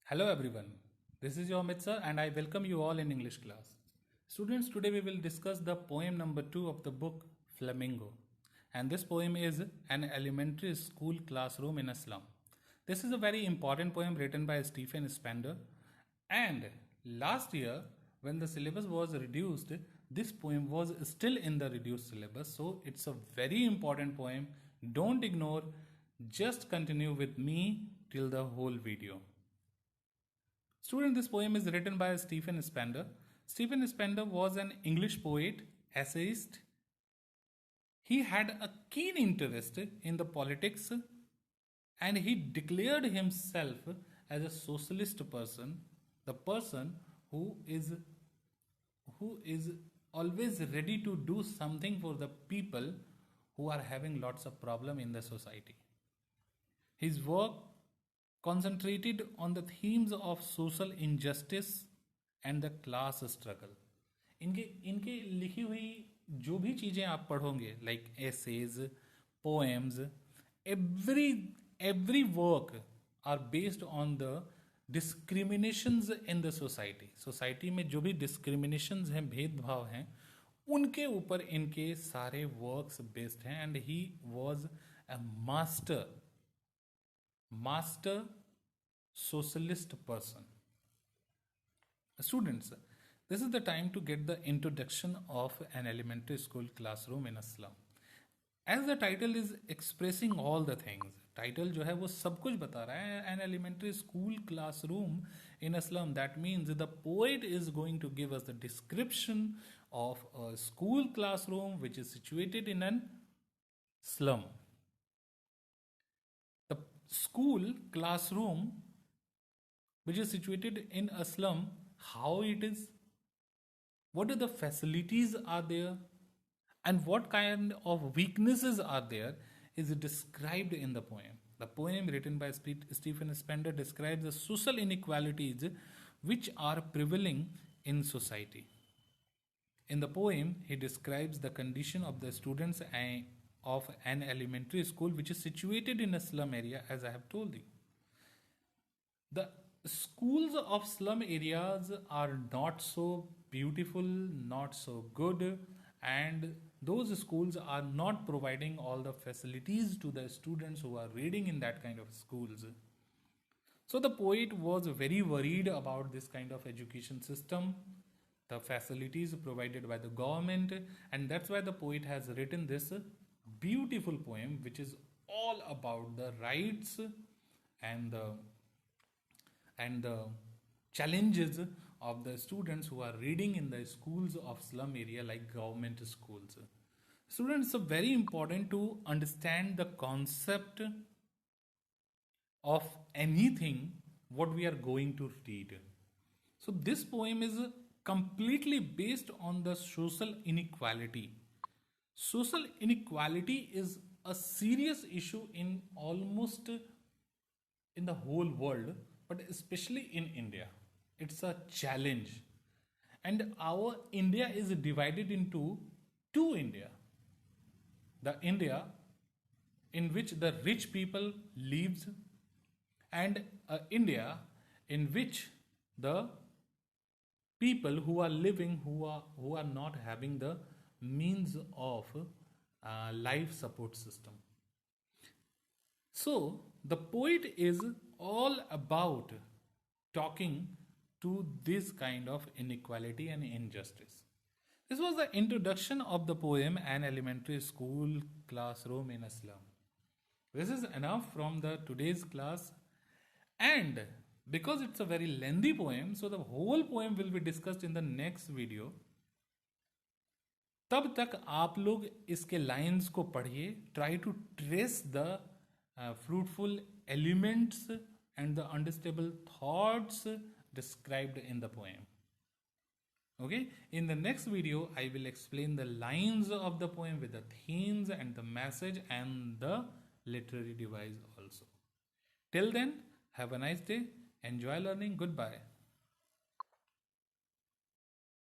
Hello everyone, this is your Amit sir and I welcome you all in English class. Students, today we will discuss the poem number 2 of the book Flamingo. And this poem is An Elementary School Classroom in a Slum. This is a very important poem written by Stephen Spender. And last year, when the syllabus was reduced, this poem was still in the reduced syllabus. So it's a very important poem. Don't ignore, just continue with me till the whole video. Student, this poem is written by Stephen Spender. Stephen Spender was an English poet, essayist. He had a keen interest in the politics and he declared himself as a socialist person, the person who is always ready to do something for the people who are having lots of problem in the society. His work concentrated on the themes of social injustice and the class struggle. इनके इनके लिखी हुई जो भी चीज़ें आप पढ़ोगे like essays poems every work are based on the discriminations in the society में जो भी discriminations हैं भेदभाव हैं उनके ऊपर इनके सारे वर्क्स बेस्ड हैं and he was a master socialist person. Students, this is the time to get the introduction of an elementary school classroom in a slum. As the title is expressing all the things, title जो है वो सब कुछ बता रहा है. An elementary school classroom in a slum, that means the poet is going to give us the description of a school classroom which is situated in an slum. The school classroom which is situated in a slum, how it is, what are the facilities are there, and what kind of weaknesses are there is described in the poem. The poem written by Stephen Spender describes the social inequalities which are prevailing in society. In the poem, he describes the condition of the students of an elementary school which is situated in a slum area, as I have told you. The schools of slum areas are not so beautiful, not so good, and those schools are not providing all the facilities to the students who are reading in that kind of schools. So the poet was very worried about this kind of education system, the facilities provided by the government, and that's why the poet has written this beautiful poem which is all about the rights and the challenges of the students who are reading in the schools of slum area like government schools. Students, it's very important to understand the concept of anything what we are going to read. So this poem is completely based on the social inequality. Social inequality is a serious issue in almost in the whole world, but especially in India. It's a challenge. And our India is divided into two India. The India in which the rich people lives and India in which the people who are living who are not having the means of life support system. So the poet is all about talking to this kind of inequality and injustice. This was the introduction of the poem An Elementary School Classroom in a Slum. This is enough from the today's class, and because it's a very lengthy poem, so the whole poem will be discussed in the next video. तब तक आप लोग इसके lines को पढ़िए, try to trace the fruitful elements and the understandable thoughts described in the poem. Okay, in the next video I will explain the lines of the poem with the themes and the message and the literary device also. Till then, have a nice day, enjoy learning, goodbye.